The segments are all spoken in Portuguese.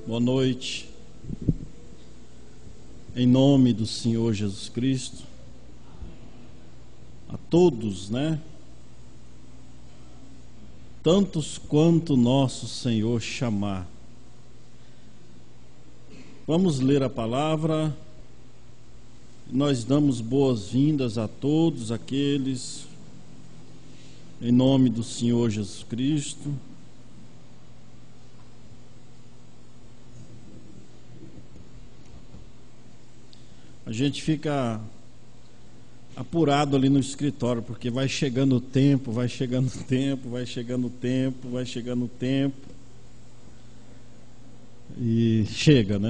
Boa noite. Em nome do Senhor Jesus Cristo, a todos, tantos quanto nosso Senhor chamar. Vamos ler a palavra. Nós damos boas-vindas a todos aqueles, em nome do Senhor Jesus Cristo. A gente fica apurado ali no escritório, porque vai chegando o tempo, vai chegando o tempo, vai chegando o tempo, vai chegando o tempo. E chega,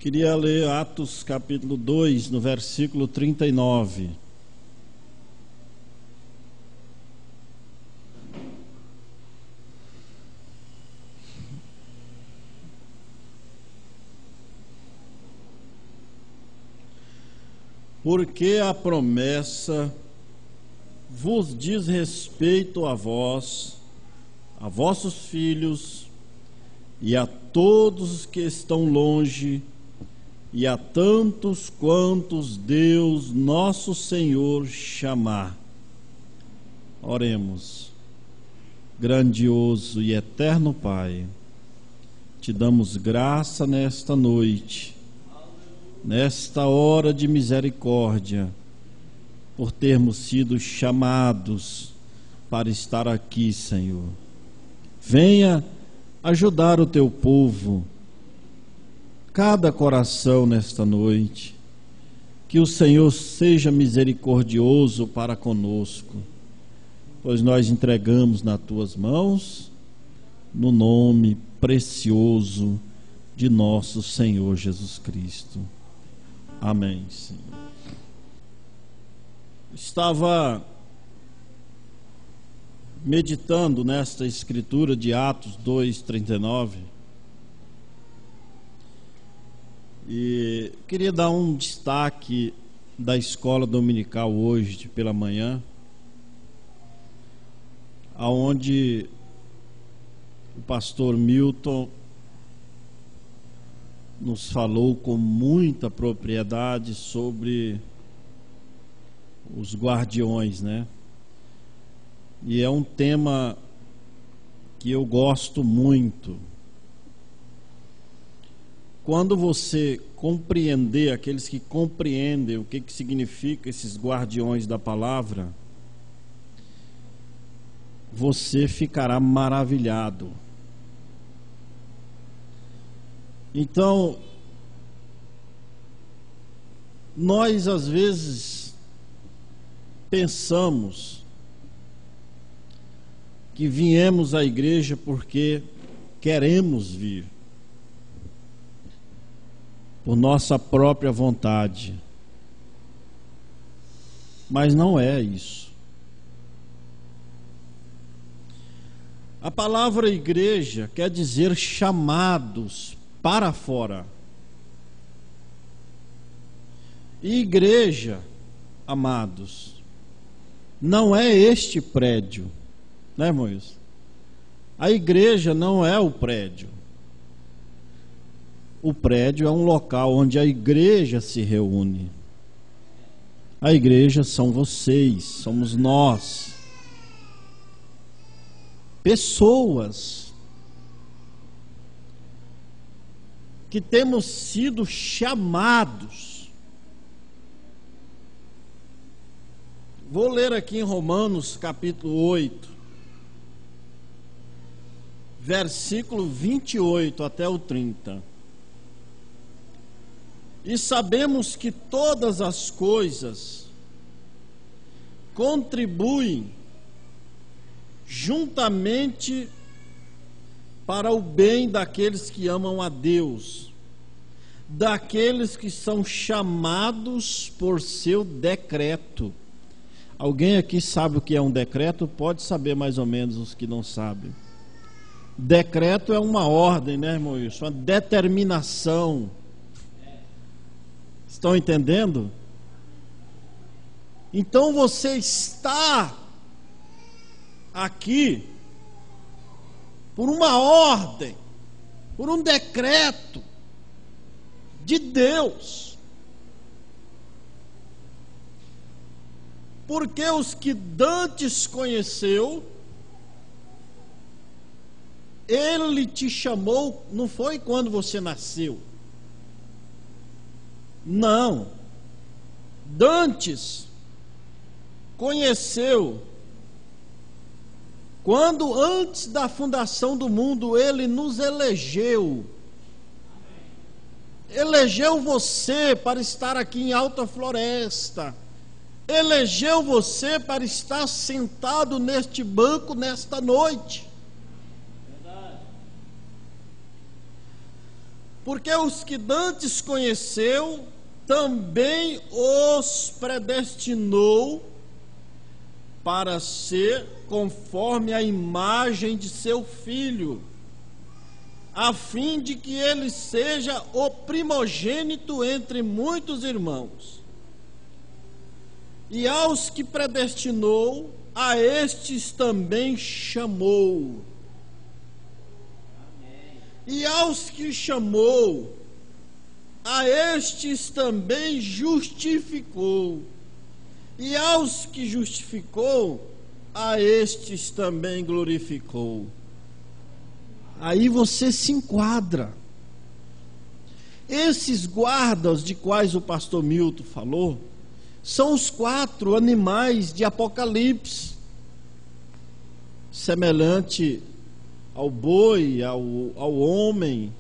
Queria ler Atos capítulo 2, no versículo 39. Porque a promessa vos diz respeito a vós, a vossos filhos e a todos os que estão longe, e a tantos quantos Deus nosso Senhor chamar. Oremos. Grandioso e eterno Pai, te damos graça nesta noite, nesta hora de misericórdia, por termos sido chamados para estar aqui, Senhor. Venha ajudar o teu povo, cada coração nesta noite, que o Senhor seja misericordioso para conosco, pois nós entregamos nas tuas mãos, no nome precioso de nosso Senhor Jesus Cristo. Amém, Senhor. Estava meditando nesta escritura de Atos 2:39 e queria dar um destaque da escola dominical hoje pela manhã, aonde o pastor Milton nos falou com muita propriedade sobre os guardiões, E é um tema que eu gosto muito. Quando você compreender, aqueles que compreendem o que significa esses guardiões da palavra, você ficará maravilhado. Então, nós às vezes pensamos que viemos à igreja porque queremos vir, por nossa própria vontade. Mas não é isso. A palavra igreja quer dizer chamados para fora. E igreja, amados, não é este prédio, irmãos? A igreja não é o prédio. O prédio é um local onde a igreja se reúne. A igreja são vocês, somos nós. Pessoas que temos sido chamados. Vou ler aqui em Romanos capítulo 8, versículo 28 até o 30. E sabemos que todas as coisas contribuem juntamente para o bem daqueles que amam a Deus, daqueles que são chamados por seu decreto. Alguém aqui sabe o que é um decreto? Pode saber mais ou menos os que não sabem. Decreto é uma ordem, irmão? Isso, uma determinação. Estão entendendo? Então você está aqui por uma ordem, por um decreto de Deus. Porque os que dantes conheceu, Ele te chamou, não foi quando você nasceu. Não. Dantes conheceu quando antes da fundação do mundo Ele nos elegeu. Elegeu você para estar aqui em Alta Floresta. Elegeu você para estar sentado neste banco nesta noite. Porque os que dantes conheceu, também os predestinou para ser conforme a imagem de seu Filho, a fim de que ele seja o primogênito entre muitos irmãos. E aos que predestinou, a estes também chamou. E aos que chamou, a estes também justificou. E aos que justificou, a estes também glorificou. Aí você se enquadra. Esses guardas de quais o pastor Milton falou, são os 4 animais de Apocalipse, semelhante ao boi, ao homem,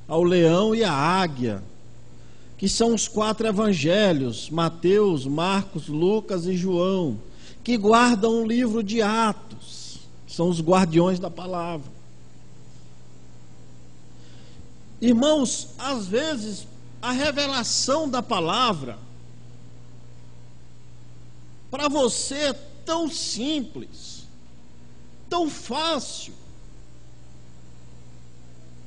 ao leão e à águia, que são os 4 evangelhos, Mateus, Marcos, Lucas e João, que guardam o livro de Atos, são os guardiões da palavra. Irmãos, às vezes a revelação da palavra para você é tão simples, tão fácil.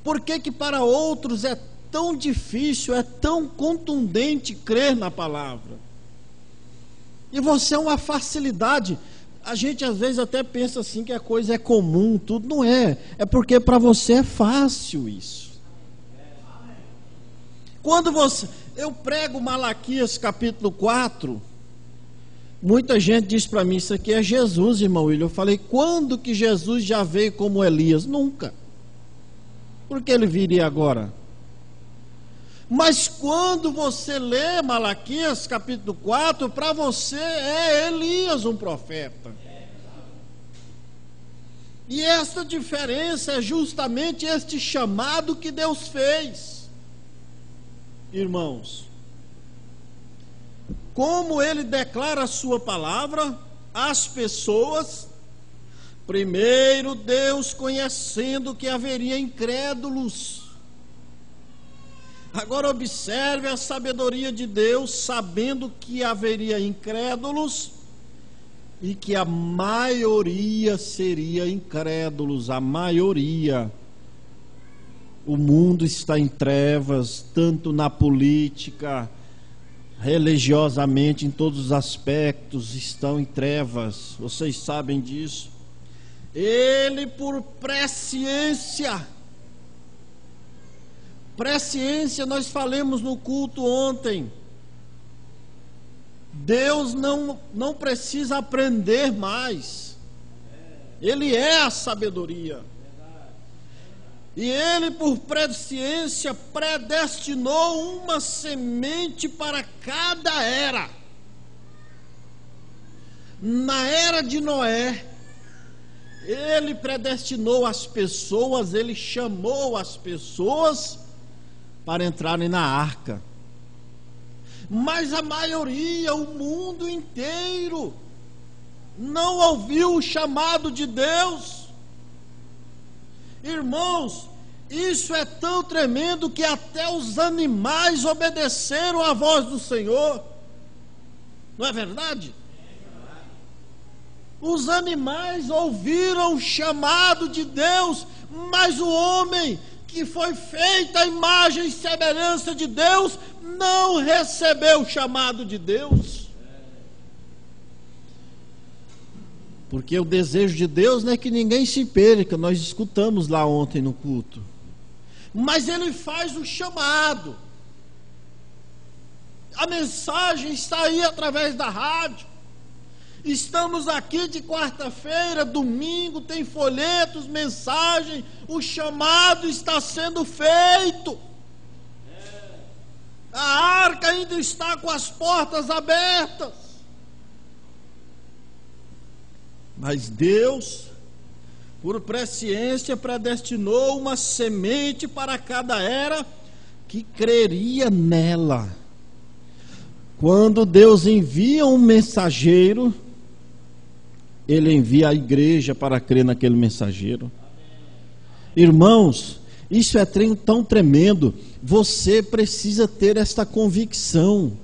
Por que que para outros é tão difícil, é tão contundente crer na palavra? E você é uma facilidade. A gente às vezes até pensa assim que a coisa é comum, tudo não é. É porque para você é fácil isso. Quando eu prego Malaquias capítulo 4, muita gente diz para mim, isso aqui é Jesus, irmão William. Eu falei, quando que Jesus já veio como Elias? Nunca. Por que ele viria agora? Mas quando você lê Malaquias capítulo 4, para você é Elias um profeta. E esta diferença é justamente este chamado que Deus fez. Irmãos, como ele declara a sua palavra às pessoas, primeiro Deus conhecendo que haveria incrédulos. Agora observe a sabedoria de Deus, sabendo que haveria incrédulos e que a maioria seria incrédulos, a maioria. O mundo está em trevas, tanto na política, religiosamente, em todos os aspectos, estão em trevas. Vocês sabem disso. Ele, por presciência, nós falamos no culto ontem. Deus não precisa aprender mais. Ele é a sabedoria. E ele, por presciência, predestinou uma semente para cada era. Na era de Noé, ele predestinou as pessoas, ele chamou as pessoas para entrarem na arca. Mas a maioria, o mundo inteiro, não ouviu o chamado de Deus. Irmãos, isso é tão tremendo que até os animais obedeceram à voz do Senhor. Não é verdade? Os animais ouviram o chamado de Deus, mas o homem que foi feito à imagem e semelhança de Deus não recebeu o chamado de Deus. Porque o desejo de Deus não é que ninguém se perca, nós escutamos lá ontem no culto. Mas Ele faz o chamado. A mensagem está aí através da rádio. Estamos aqui de quarta-feira, domingo, tem folhetos, mensagem, o chamado está sendo feito. A arca ainda está com as portas abertas. Mas Deus, por presciência, predestinou uma semente para cada era que creria nela. Quando Deus envia um mensageiro, Ele envia a igreja para crer naquele mensageiro. Irmãos, isso é tão tremendo. Você precisa ter esta convicção.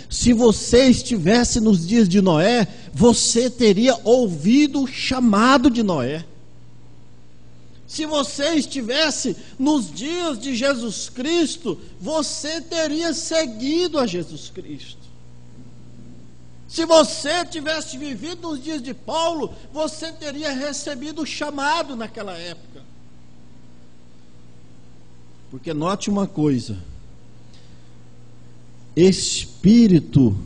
Se você estivesse nos dias de Noé, você teria ouvido o chamado de Noé. Se você estivesse nos dias de Jesus Cristo, você teria seguido a Jesus Cristo. Se você tivesse vivido nos dias de Paulo, você teria recebido o chamado naquela época. Porque note uma coisa: espírito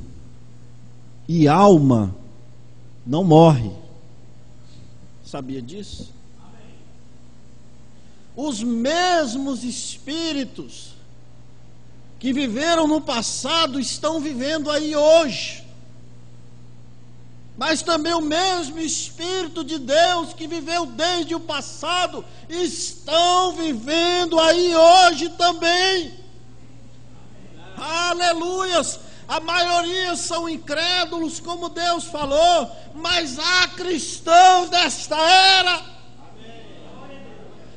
e alma não morrem. Sabia disso? Amém. Os mesmos espíritos que viveram no passado estão vivendo aí hoje. Mas também o mesmo Espírito de Deus que viveu desde o passado estão vivendo aí hoje também. Aleluias! A maioria são incrédulos, como Deus falou, mas há cristãos desta era.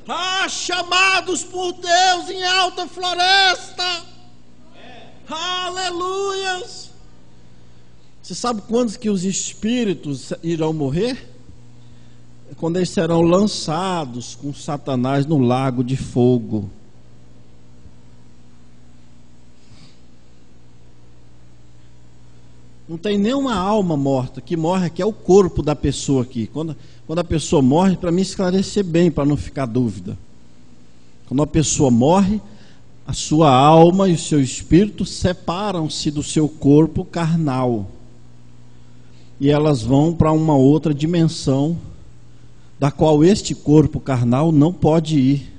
Há chamados por Deus em alta floresta. Aleluias! Você sabe quando que os espíritos irão morrer? Quando eles serão lançados com Satanás no lago de fogo. Não tem nenhuma alma morta. Que morre aqui é o corpo da pessoa aqui. Quando a pessoa morre, para me esclarecer bem, para não ficar dúvida. Quando a pessoa morre, a sua alma e o seu espírito separam-se do seu corpo carnal. E elas vão para uma outra dimensão, da qual este corpo carnal não pode ir.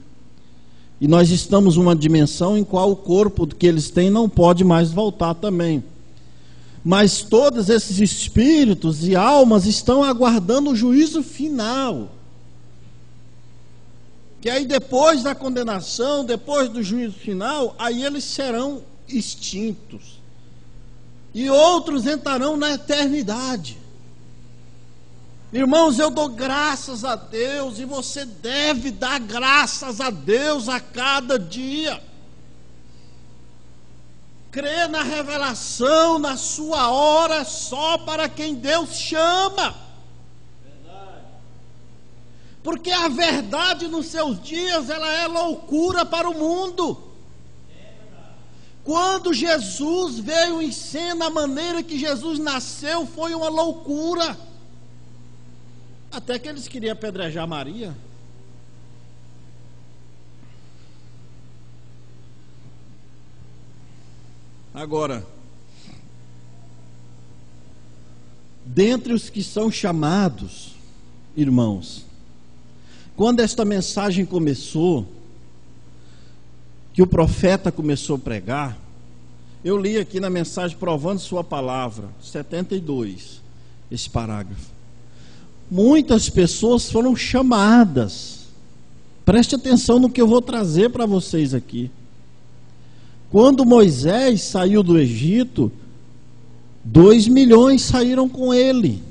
E nós estamos numa dimensão em qual o corpo que eles têm não pode mais voltar também. Mas todos esses espíritos e almas estão aguardando o juízo final. Que aí depois da condenação, depois do juízo final, aí eles serão extintos. E outros entrarão na eternidade. Irmãos, eu dou graças a Deus, e você deve dar graças a Deus a cada dia. Crê na revelação, na sua hora, só para quem Deus chama. Verdade. Porque a verdade nos seus dias, ela é loucura para o mundo. Quando Jesus veio em cena, a maneira que Jesus nasceu foi uma loucura. Até que eles queriam apedrejar Maria. Agora, dentre os que são chamados, irmãos, quando esta mensagem começou, que o profeta começou a pregar, eu li aqui na mensagem Provando Sua Palavra, 72, esse parágrafo. Muitas pessoas foram chamadas. Preste atenção no que eu vou trazer para vocês aqui. Quando Moisés saiu do Egito, 2 milhões saíram com ele.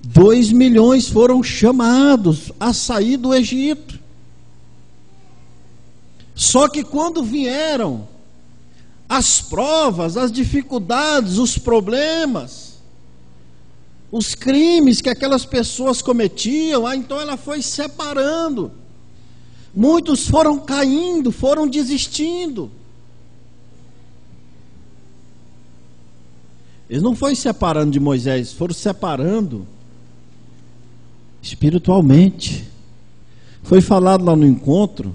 2 milhões foram chamados a sair do Egito. Só que quando vieram as provas, as dificuldades, os problemas, os crimes que aquelas pessoas cometiam, então ela foi separando. Muitos foram caindo, foram desistindo. Eles não foram separando de Moisés, foram separando espiritualmente. Foi falado lá no encontro,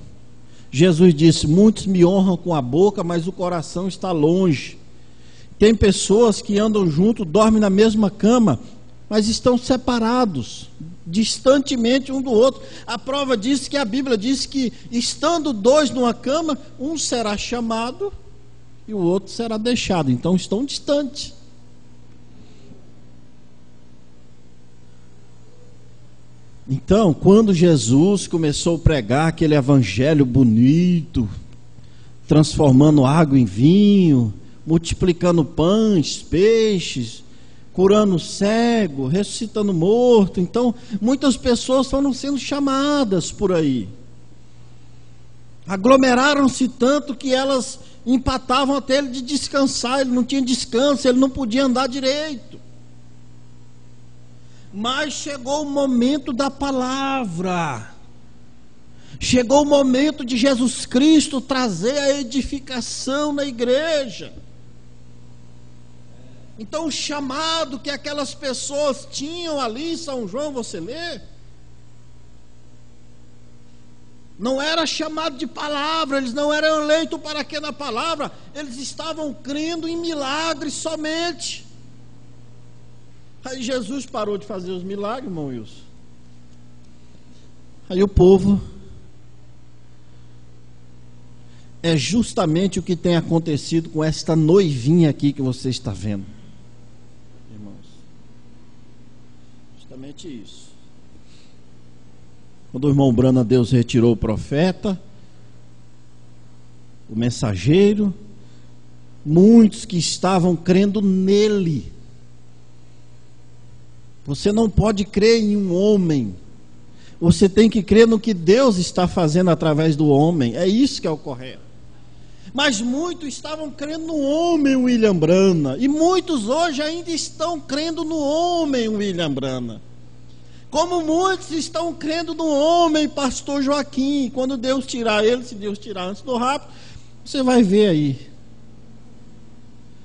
Jesus disse: muitos me honram com a boca, mas o coração está longe. Tem pessoas que andam junto, dormem na mesma cama, mas estão separados, distantemente um do outro. A prova disso que a Bíblia diz que, estando dois numa cama, um será chamado e o outro será deixado. Então estão distantes. Então, quando Jesus começou a pregar aquele evangelho bonito, transformando água em vinho, multiplicando pães, peixes, curando cego, ressuscitando morto, então muitas pessoas foram sendo chamadas por aí. Aglomeraram-se tanto que elas empatavam até ele de descansar. Ele não tinha descanso, ele não podia andar direito. Mas chegou o momento da palavra, chegou o momento de Jesus Cristo trazer a edificação na igreja. Então o chamado que aquelas pessoas tinham ali em São João, você lê, não era chamado de palavra, eles não eram eleitos para quê na palavra, eles estavam crendo em milagres somente. Aí Jesus parou de fazer os milagres, irmão Wilson. Aí o povo, é justamente o que tem acontecido com esta noivinha aqui que você está vendo, irmãos. Justamente isso. Quando o irmão Brana, Deus retirou o profeta, o mensageiro, muitos que estavam crendo nele. Você não pode crer em um homem, você tem que crer no que Deus está fazendo através do homem. É isso que é o correto. Mas muitos estavam crendo no homem William Brana, e muitos hoje ainda estão crendo no homem William Brana, como muitos estão crendo no homem pastor Joaquim. Quando Deus tirar ele, se Deus tirar antes do rapto, você vai ver aí.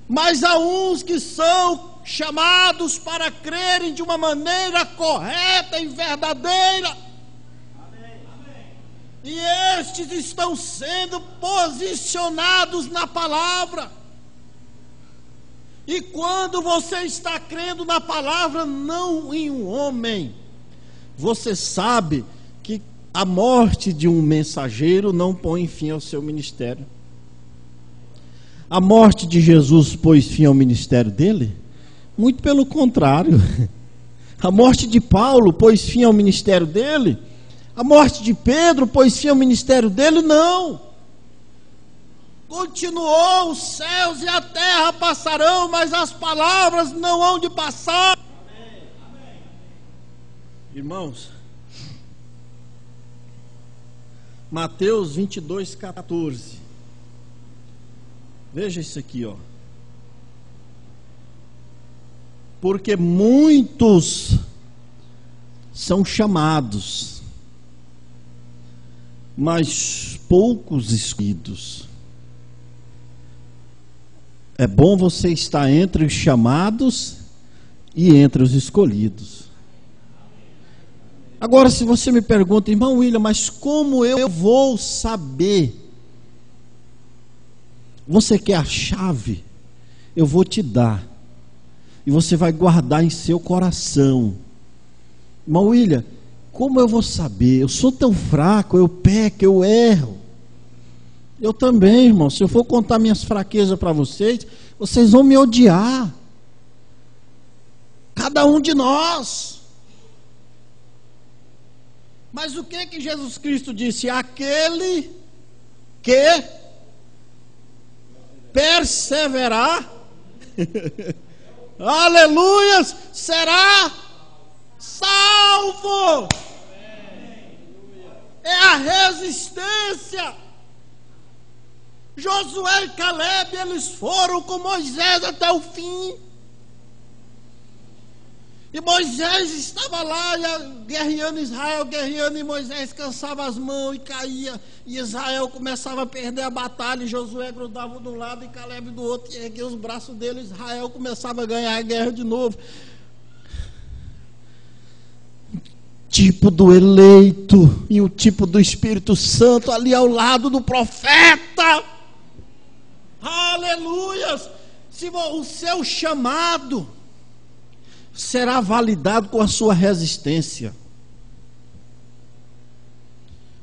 Mas há uns que são chamados para crerem de uma maneira correta e verdadeira. Amém. E estes estão sendo posicionados na palavra. E quando você está crendo na palavra, não em um homem, você sabe que a morte de um mensageiro não põe fim ao seu ministério. A morte de Jesus pôs fim ao ministério dele? Muito pelo contrário. A morte de Paulo pôs fim ao ministério dele? A morte de Pedro pôs fim ao ministério dele? Não. Continuou: os céus e a terra passarão, mas as palavras não hão de passar. Amém. Amém. Irmãos, Mateus 22:14. Veja isso aqui, ó. Porque muitos são chamados, mas poucos escolhidos. É bom você estar entre os chamados e entre os escolhidos. Agora, se você me pergunta: irmão William, mas como eu vou saber? Você quer a chave? Eu vou te dar. E você vai guardar em seu coração. Irmão William, como eu vou saber? Eu sou tão fraco, eu peco, eu erro. Eu também, irmão. Se eu for contar minhas fraquezas para vocês, vocês vão me odiar. Cada um de nós. Mas o que Jesus Cristo disse? Aquele que perseverar, aleluias, será salvo. É a resistência. Josué e Caleb, eles foram com Moisés até o fim. E Moisés estava lá guerreando Israel, guerreando, e Moisés cansava as mãos e caía, e Israel começava a perder a batalha, e Josué grudava de um lado e Caleb do outro, e erguia os braços dele, Israel começava a ganhar a guerra de novo. tipo do eleito e o tipo do Espírito Santo ali ao lado do profeta. Aleluias! Se o seu chamado será validado com a sua resistência.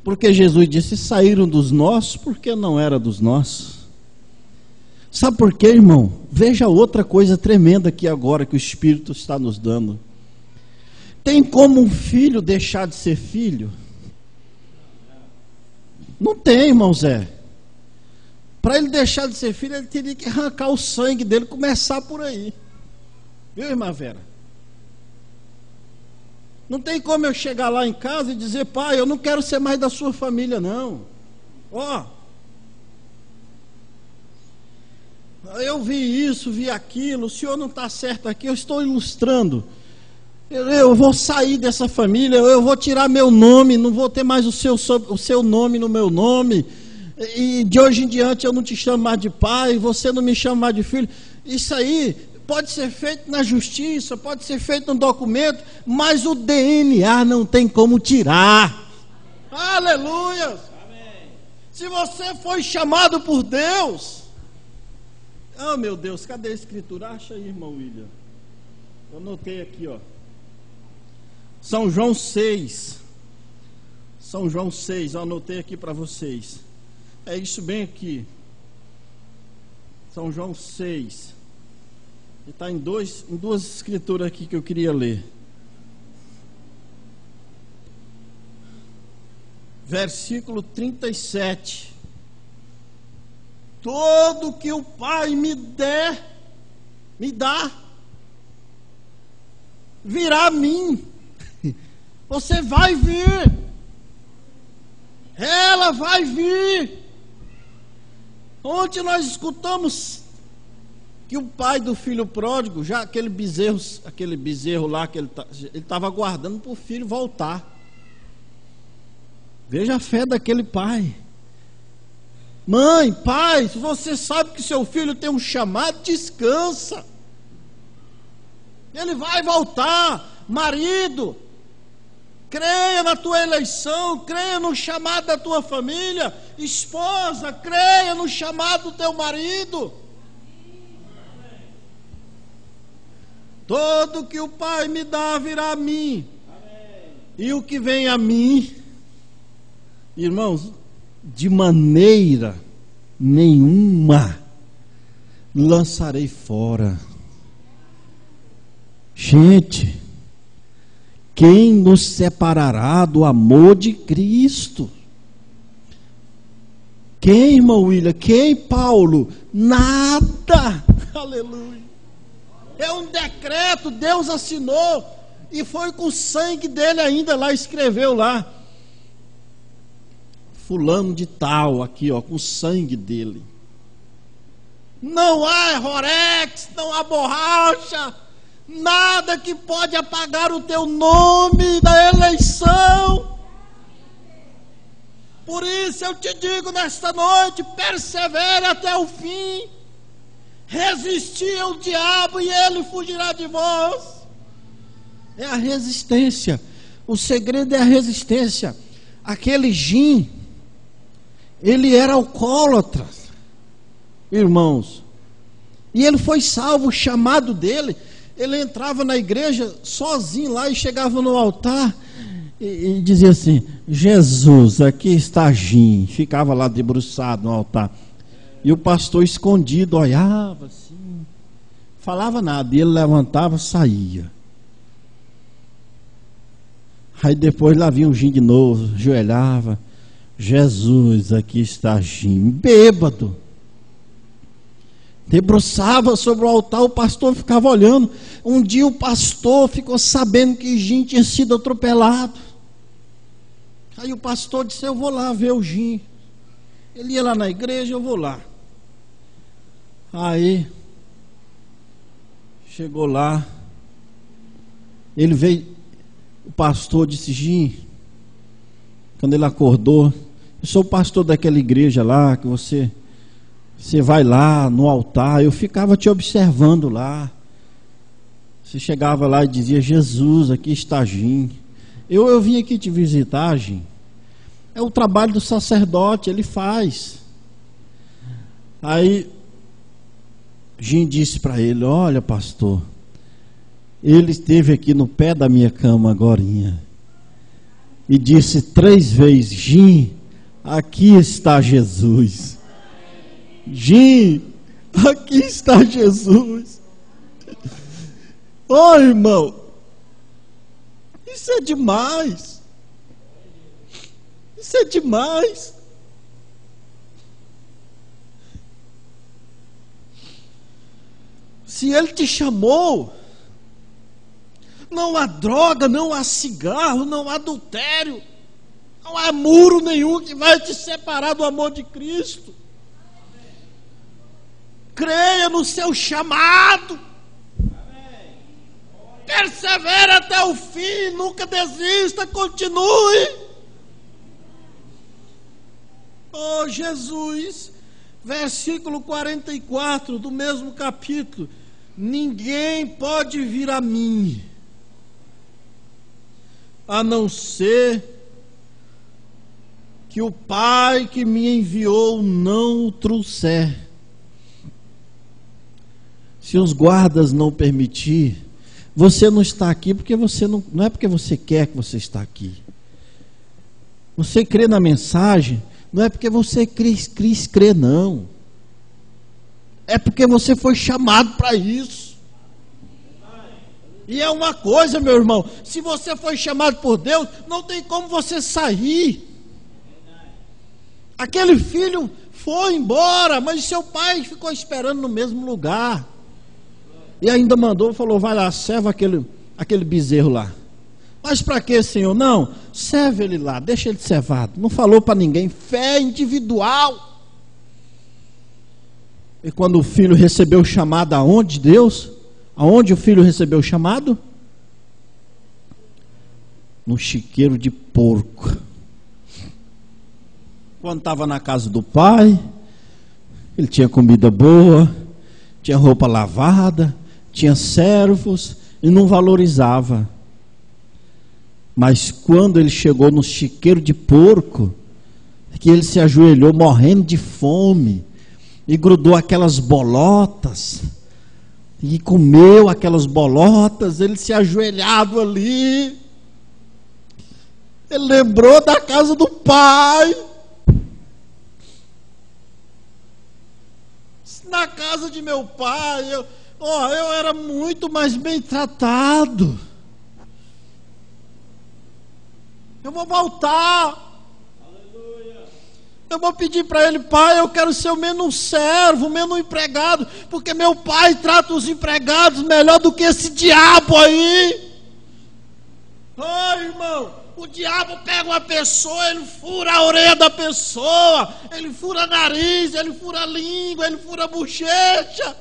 Porque Jesus disse: saíram dos nossos porque não era dos nossos. Sabe por quê, irmão? Veja outra coisa tremenda aqui agora que o Espírito está nos dando. Tem como um filho deixar de ser filho? Não tem, irmão Zé. Para ele deixar de ser filho, ele teria que arrancar o sangue dele, começar por aí. Viu, irmã Vera? Não tem como eu chegar lá em casa e dizer: pai, eu não quero ser mais da sua família, não. Ó, eu vi isso, vi aquilo, o senhor não está certo aqui, eu estou ilustrando. Eu vou sair dessa família, eu vou tirar meu nome, não vou ter mais o seu nome no meu nome, e de hoje em diante eu não te chamo mais de pai, você não me chama mais de filho. Isso aí pode ser feito na justiça, pode ser feito no documento, mas o DNA não tem como tirar. Aleluia! Amém. Se você foi chamado por Deus, oh meu Deus, cadê a escritura? Acha aí, irmão William. Eu anotei aqui, ó. São João 6. São João 6, eu anotei aqui para vocês. É isso bem aqui. São João 6. E está em duas escrituras aqui que eu queria ler. Versículo 37. Todo que o Pai me der, me dá, virá a mim. Você vai vir. Ela vai vir. Ontem nós escutamos que o pai do filho pródigo, já aquele bezerro lá que ele estava aguardando para o filho voltar. Veja a fé daquele pai. Mãe, pai, se você sabe que seu filho tem um chamado, descansa. Ele vai voltar. Marido, creia na tua eleição, creia no chamado da tua família. Esposa, creia no chamado do teu marido. Todo que o Pai me dá virá a mim. E o que vem a mim, irmãos, de maneira nenhuma lançarei fora. Gente, quem nos separará do amor de Cristo? Quem, irmão William? Quem, Paulo? Nada. Aleluia. É um decreto, Deus assinou, e foi com o sangue dele ainda lá, escreveu lá. Fulano de tal, aqui ó, com o sangue dele. Não há Rorex, não há borracha, nada que pode apagar o teu nome da eleição. Por isso eu te digo nesta noite: persevere até o fim. Resistir ao diabo e ele fugirá de vós. É a resistência. O segredo é a resistência. Aquele Jim, ele era alcoólatra, irmãos, e ele foi salvo. O chamado dele, ele entrava na igreja sozinho lá e chegava no altar e dizia assim: Jesus, aqui está Jim. Ficava lá debruçado no altar, e o pastor escondido olhava assim, falava nada, e ele levantava, saía. Aí depois lá vinha o Jim de novo, ajoelhava: Jesus, aqui está Jim, bêbado. Debruçava sobre o altar, o pastor ficava olhando. Um dia o pastor ficou sabendo que Jim tinha sido atropelado. Aí o pastor disse: eu vou lá ver o Jim. Ele ia lá na igreja, eu vou lá. Aí chegou lá, ele veio, o pastor disse: Jim, quando ele acordou: eu sou o pastor daquela igreja lá, que você vai lá no altar, eu ficava te observando lá. Você chegava lá e dizia: Jesus, aqui está Jim. Eu vim aqui te visitar, Jim. É o trabalho do sacerdote, ele faz. Aí Jim disse para ele: olha, pastor, ele esteve aqui no pé da minha cama agorinha e disse 3 vezes: Jim, aqui está Jesus. Jim, aqui está Jesus. Ô irmão, isso é demais. Isso é demais. Se ele te chamou, não há droga, não há cigarro, não há adultério, não há muro nenhum que vai te separar do amor de Cristo. Creia no seu chamado. Persevere até o fim, nunca desista, continue. Oh Jesus, versículo 44 do mesmo capítulo: ninguém pode vir a mim, a não ser que o Pai que me enviou não o trouxer. Se os guardas não permitir, você não está aqui porque você não é porque você quer que você está aqui. Você crê na mensagem, não é porque você crê não. É porque você foi chamado para isso. E é uma coisa, meu irmão, se você foi chamado por Deus, não tem como você sair. Aquele filho foi embora, mas seu pai ficou esperando no mesmo lugar. E ainda mandou, falou: vai lá, serve aquele bezerro lá. Mas para que, Senhor? Não, serve ele lá, deixa ele servado. Não falou para ninguém, fé individual. E quando o filho recebeu o chamado, aonde Deus? Aonde o filho recebeu o chamado? No chiqueiro de porco. Quando estava na casa do pai, ele tinha comida boa, tinha roupa lavada, tinha servos, e não valorizava. Mas quando ele chegou no chiqueiro de porco, que ele se ajoelhou morrendo de fome, e grudou aquelas bolotas, e comeu aquelas bolotas, ele se ajoelhado ali, ele lembrou da casa do pai. Na casa de meu pai, eu era muito mais bem tratado. Eu vou voltar. Aleluia. Eu vou pedir para ele: pai, eu quero ser o menos servo, o menos empregado, porque meu pai trata os empregados melhor do que esse diabo aí. Irmão, o diabo pega uma pessoa, ele fura a orelha da pessoa, ele fura nariz, ele fura a língua, ele fura a bochecha,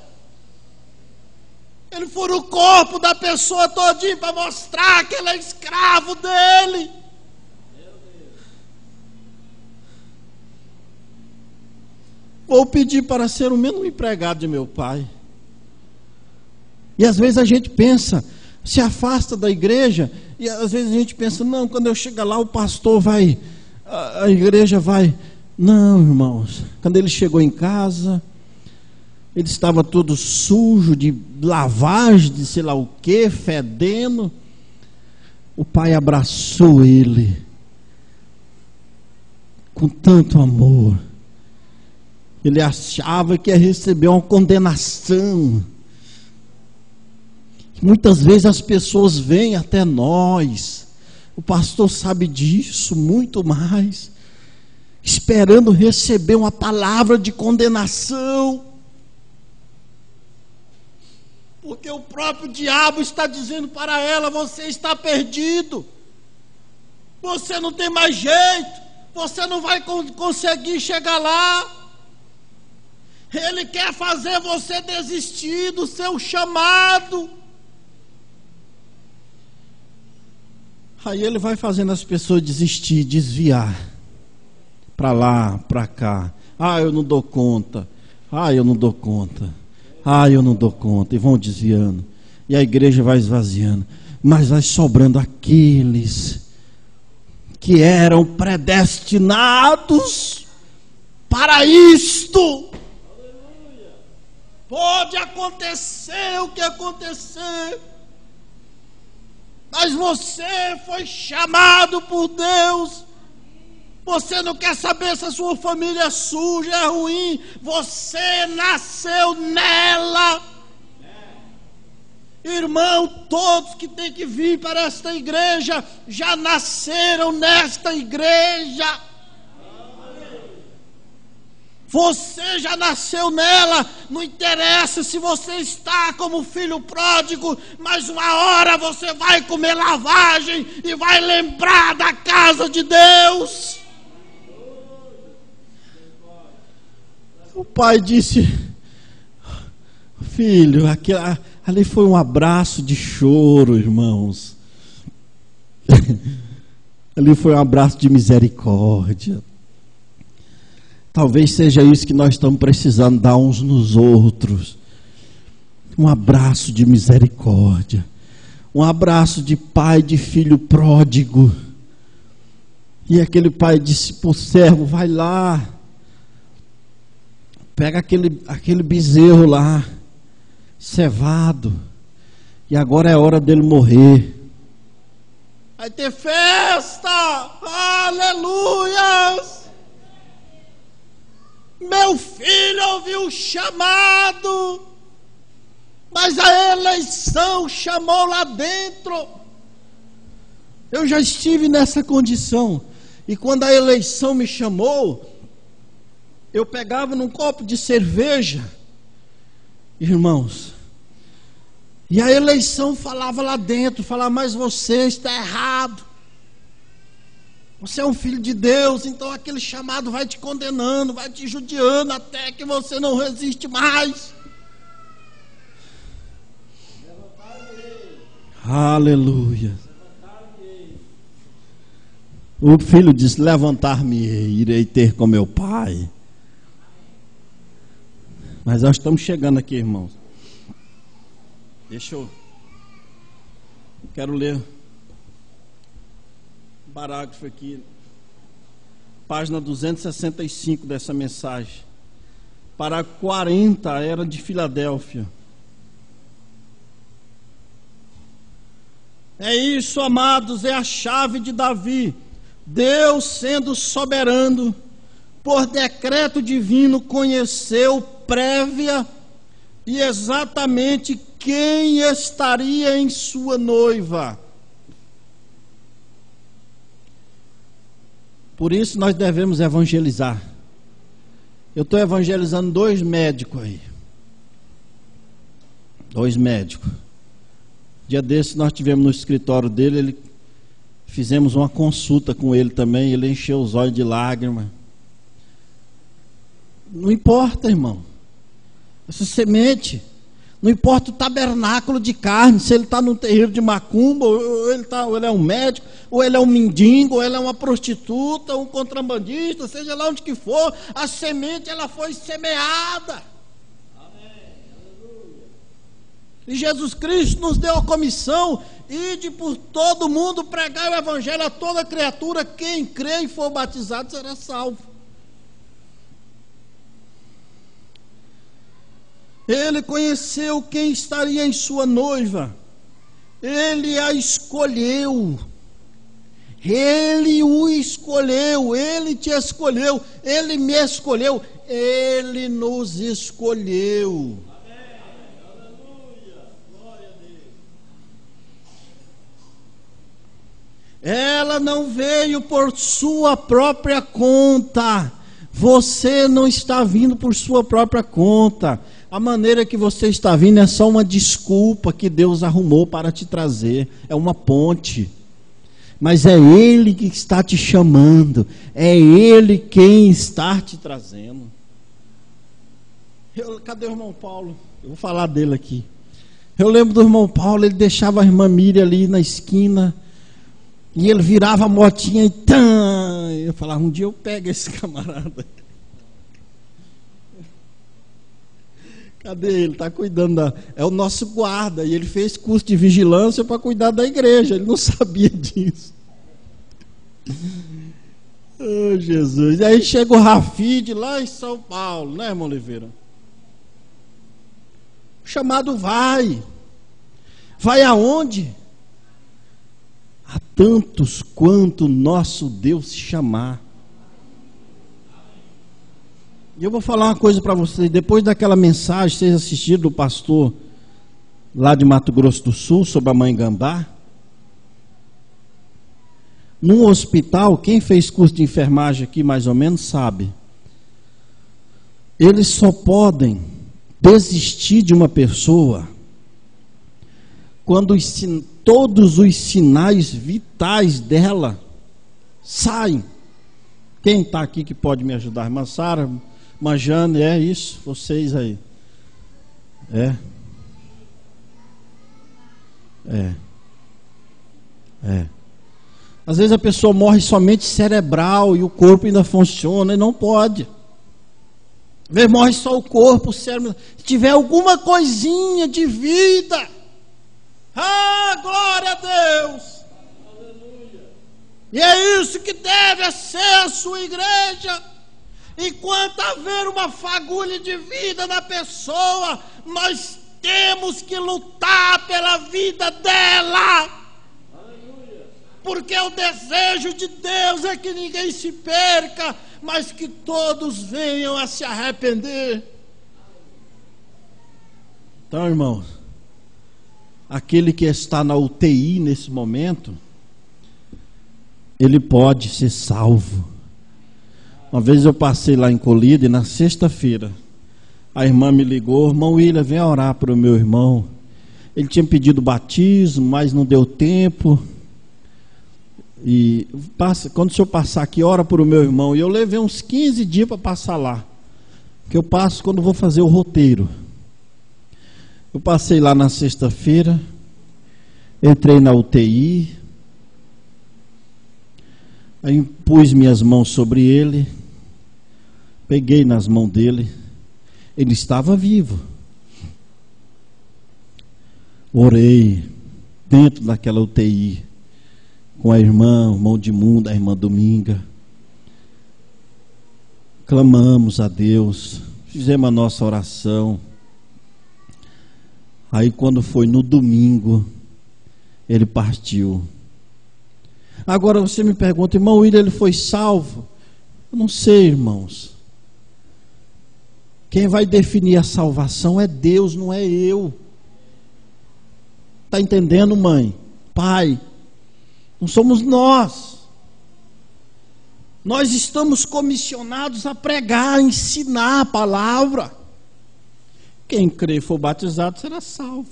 ele fura o corpo da pessoa todinho para mostrar que ele é escravo dele. Vou pedir para ser o mesmo empregado de meu pai. E às vezes a gente pensa, se afasta da igreja, e às vezes a gente pensa: não, quando eu chegar lá o pastor vai, a igreja vai. Não, irmãos, quando ele chegou em casa, ele estava todo sujo, de lavagem, de sei lá o que, fedendo. O pai abraçou ele com tanto amor. Ele achava que ia receber uma condenação. Muitas vezes as pessoas vêm até nós, o pastor sabe disso muito mais, esperando receber uma palavra de condenação, porque o próprio diabo está dizendo para ela: você está perdido, você não tem mais jeito, você não vai conseguir chegar lá. Ele quer fazer você desistir do seu chamado. Aí ele vai fazendo as pessoas desistir, desviar, para lá, para cá. Eu não dou conta. Eu não dou conta. Eu não dou conta. E vão desviando. E a igreja vai esvaziando. Mas vai sobrando aqueles que eram predestinados para isto. Pode acontecer o que acontecer, mas você foi chamado por Deus. Você não quer saber se a sua família é suja, é ruim. Você nasceu nela. Irmão, todos que têm que vir para esta igreja já nasceram nesta igreja. Você já nasceu nela. Não interessa se você está como filho pródigo, mas uma hora você vai comer lavagem e vai lembrar da casa de Deus. O pai disse: filho, ali foi um abraço de choro, irmãos. Ali foi um abraço de misericórdia. Talvez seja isso que nós estamos precisando dar uns nos outros. Um abraço de misericórdia. Um abraço de pai, de filho pródigo. E aquele pai disse para o servo: vai lá, pega aquele bezerro lá, cevado, e agora é hora dele morrer. Vai ter festa, aleluias! Meu filho ouviu o chamado, mas a eleição chamou lá dentro. Eu já estive nessa condição, e quando a eleição me chamou, eu pegava num copo de cerveja, irmãos, e a eleição falava lá dentro, falava: mas você está errado, você é um filho de Deus. Então aquele chamado vai te condenando, vai te judiando, até que você não resiste mais. Aleluia. O filho disse: levantar-me-ei, irei ter com meu pai. Mas nós estamos chegando aqui, irmãos. Quero ler um parágrafo aqui, página 265 dessa mensagem. Parágrafo 40, era de Filadélfia. É isso, amados, é a chave de Davi. Deus, sendo soberano, por decreto divino, conheceu prévia e exatamente quem estaria em sua noiva. Por isso nós devemos evangelizar. Eu estou evangelizando 2 médicos aí. 2 médicos. Dia desse nós tivemos no escritório dele, fizemos uma consulta com ele também, ele encheu os olhos de lágrimas. Não importa, irmão, essa semente, não importa o tabernáculo de carne, se ele está num terreiro de macumba, ou ele é um médico, ou ele é um mendigo, ou ele é uma prostituta, um contrabandista, seja lá onde que for, a semente ela foi semeada. E Jesus Cristo nos deu a comissão: ide por todo mundo, pregar o evangelho a toda criatura, quem crê e for batizado será salvo. Ele conheceu quem estaria em sua noiva, ele a escolheu, ele o escolheu, ele te escolheu, ele me escolheu, ele nos escolheu. Ela não veio por sua própria conta. Você não está vindo por sua própria conta. A maneira que você está vindo é só uma desculpa que Deus arrumou para te trazer. É uma ponte. Mas é Ele que está te chamando. É Ele quem está te trazendo. Cadê o irmão Paulo? Eu vou falar dele aqui. Eu lembro do irmão Paulo, ele deixava a irmã Miriam ali na esquina. E ele virava a motinha e tã! Eu falava: um dia eu pego esse camarada. Cadê ele? Está cuidando é o nosso guarda. E ele fez curso de vigilância para cuidar da igreja. Ele não sabia disso. Oh, Jesus. E aí chega o Rafide lá em São Paulo, né, irmão Oliveira? O chamado vai. Vai aonde? A tantos quanto nosso Deus chamar. E eu vou falar uma coisa para vocês. Depois daquela mensagem que vocês assistiram do pastor lá de Mato Grosso do Sul sobre a mãe Gambá, num hospital, quem fez curso de enfermagem aqui mais ou menos sabe, eles só podem desistir de uma pessoa quando todos os sinais vitais dela saem. Quem está aqui que pode me ajudar? Irmã Sara, irmã Jane, é isso? Vocês aí. É. Às vezes a pessoa morre somente cerebral e o corpo ainda funciona e não pode. Às vezes morre só o corpo, o cérebro. Se tiver alguma coisinha de vida, glória a Deus! Aleluia. E é isso que deve ser a sua igreja. Enquanto haver uma fagulha de vida na pessoa, nós temos que lutar pela vida dela. Porque o desejo de Deus é que ninguém se perca, mas que todos venham a se arrepender. Então, irmãos, aquele que está na UTI nesse momento, ele pode ser salvo. Uma vez eu passei lá em Colíder, e na sexta-feira, a irmã me ligou: irmão William, vem orar para o meu irmão. Ele tinha pedido batismo, mas não deu tempo. E quando o senhor passar aqui, ora por o meu irmão. E eu levei uns 15 dias para passar lá, que eu passo quando vou fazer o roteiro. Eu passei lá na sexta-feira, entrei na UTI, aí pus minhas mãos sobre ele, peguei nas mãos dele, ele estava vivo. Orei dentro daquela UTI com a irmã, o irmão Edmundo, a irmã Dominga. Clamamos a Deus, fizemos a nossa oração. Aí quando foi no domingo, ele partiu. Agora você me pergunta: irmão William, ele foi salvo? Eu não sei, irmãos. Quem vai definir a salvação é Deus, não é eu. Está entendendo, mãe? Pai? Não somos nós. Nós estamos comissionados a pregar, a ensinar a palavra. Quem crer e for batizado será salvo.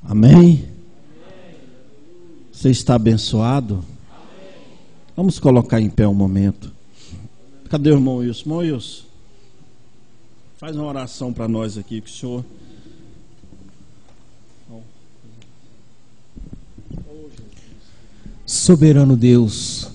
Amém? Você está abençoado? Vamos colocar em pé um momento. Cadê o irmão Wilson? Irmão Wilson, faz uma oração para nós aqui, que o senhor... Soberano Deus,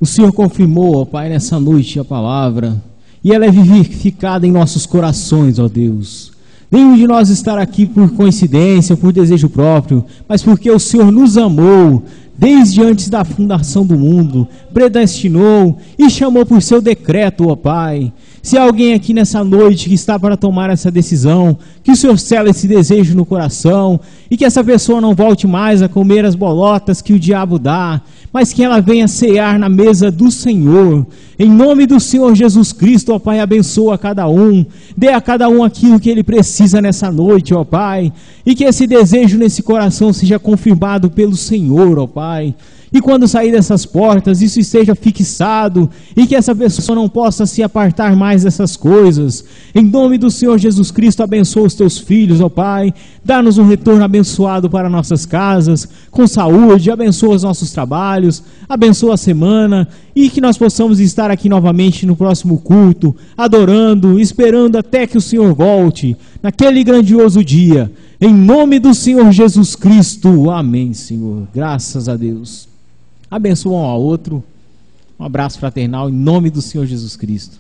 o Senhor confirmou, ó Pai, nessa noite a palavra, e ela é vivificada em nossos corações, ó Deus. Nenhum de nós estar aqui por coincidência, por desejo próprio, mas porque o Senhor nos amou desde antes da fundação do mundo, predestinou e chamou por seu decreto, ó Pai. Se há alguém aqui nessa noite que está para tomar essa decisão, que o Senhor cele esse desejo no coração e que essa pessoa não volte mais a comer as bolotas que o diabo dá, mas que ela venha cear na mesa do Senhor. Em nome do Senhor Jesus Cristo, ó Pai, abençoa cada um, dê a cada um aquilo que ele precisa nessa noite, ó Pai, e que esse desejo nesse coração seja confirmado pelo Senhor, ó Pai. E quando sair dessas portas, isso esteja fixado e que essa pessoa não possa se apartar mais dessas coisas. Em nome do Senhor Jesus Cristo, abençoa os teus filhos, ó Pai. Dá-nos um retorno abençoado para nossas casas, com saúde, abençoa os nossos trabalhos, abençoa a semana e que nós possamos estar aqui novamente no próximo culto, adorando, esperando até que o Senhor volte, naquele grandioso dia. Em nome do Senhor Jesus Cristo. Amém, Senhor. Graças a Deus. Abençoa um ao outro. Um abraço fraternal em nome do Senhor Jesus Cristo.